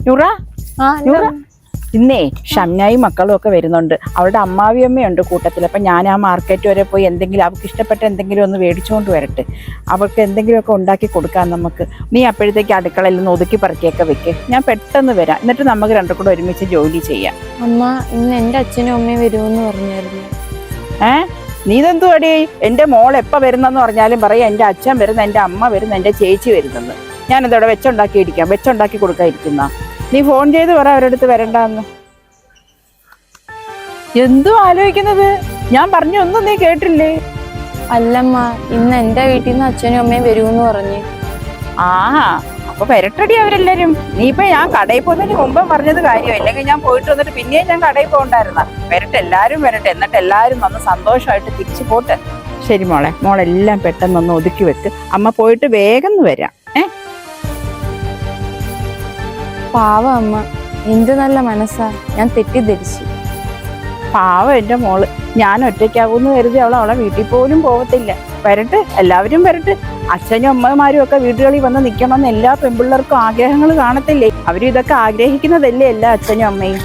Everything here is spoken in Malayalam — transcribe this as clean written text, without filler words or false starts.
നൂറ നൂറ ഇന്നേ ഷംനായും മക്കളും ഒക്കെ വരുന്നുണ്ട്. അവളുടെ അമ്മാവിയമ്മയുണ്ട് കൂട്ടത്തിൽ. അപ്പം ഞാൻ ആ മാർക്കറ്റ് വരെ പോയി എന്തെങ്കിലും അവൾക്ക് ഇഷ്ടപ്പെട്ട എന്തെങ്കിലും ഒന്ന് മേടിച്ചുകൊണ്ട് വരട്ടെ. അവൾക്ക് എന്തെങ്കിലുമൊക്കെ ഉണ്ടാക്കി കൊടുക്കാം നമുക്ക്. നീ അപ്പോഴത്തേക്ക് അടുക്കളയിൽ നിന്ന് ഒതുക്കി പറക്കിയൊക്കെ വെക്ക്. ഞാൻ പെട്ടെന്ന് വരാം. എന്നിട്ട് നമുക്ക് രണ്ടും കൂടെ ഒരുമിച്ച് ജോലി ചെയ്യാം. അമ്മ ഇന്ന് എൻ്റെ അച്ഛനും അമ്മയും വരുമെന്ന് പറഞ്ഞായിരുന്നു. നീ ഇതെന്തു അടി? എൻ്റെ മോൾ എപ്പോൾ വരുന്നെന്ന് പറഞ്ഞാലും പറയാം എൻ്റെ അച്ഛൻ വരുന്നു, എൻ്റെ അമ്മ വരുന്നു, എൻ്റെ ചേച്ചി വരുന്നെന്ന്. ഞാനെന്തോടെ വെച്ചുണ്ടാക്കി കൊടുക്കാതിരിക്കുന്ന? നീ ഫോൺ ചെയ്ത് പറ അവരടുത്ത് വരണ്ടെന്ന്. എന്തോ ആലോചിക്കുന്നത്? ഞാൻ പറഞ്ഞു ഒന്നും നീ കേട്ടില്ലേ? അല്ലമ്മ, ഇന്ന് എൻ്റെ വീട്ടിൽ നിന്ന് അച്ഛനും അമ്മയും വരുമെന്ന് പറഞ്ഞു. അപ്പൊ വരട്ടടി അവരെല്ലാരും. നീ ഇപ്പൊ ഞാൻ കടയിൽ പോകുന്നതിന് മുമ്പ് പറഞ്ഞത് കാര്യം, അല്ലെങ്കിൽ ഞാൻ പോയിട്ട് വന്നിട്ട് പിന്നെയും ഞാൻ കടയിൽ പോകണ്ടായിരുന്ന. എല്ലാരും വരട്ടെ, എന്നിട്ട് എല്ലാരും വന്ന് സന്തോഷമായിട്ട് തിരിച്ചു പോട്ടെ. ശരി മോളെല്ലാം പെട്ടെന്നൊന്ന് ഒതുക്കി വെക്ക്. അമ്മ പോയിട്ട് വേഗം വരാം. പാവം അമ്മ, എന്ത് നല്ല മനസ്സാ. ഞാൻ തെറ്റിദ്ധരിച്ചു. പാവം എൻ്റെ മോള്. ഞാൻ ഒറ്റയ്ക്കാവൂന്ന് കരുതി അവളെ വീട്ടിൽ പോലും പോകത്തില്ല. വരട്ടെ, എല്ലാവരും വരട്ടെ. അച്ഛനും അമ്മമാരും ഒക്കെ വീടുകളിൽ വന്ന് നിൽക്കണമെന്ന് എല്ലാ പെൺപിള്ളേർക്കും ആഗ്രഹങ്ങൾ കാണത്തില്ലേ? അവരും ഇതൊക്കെ ആഗ്രഹിക്കുന്നതല്ലേ എല്ലാ അച്ഛനും അമ്മയും.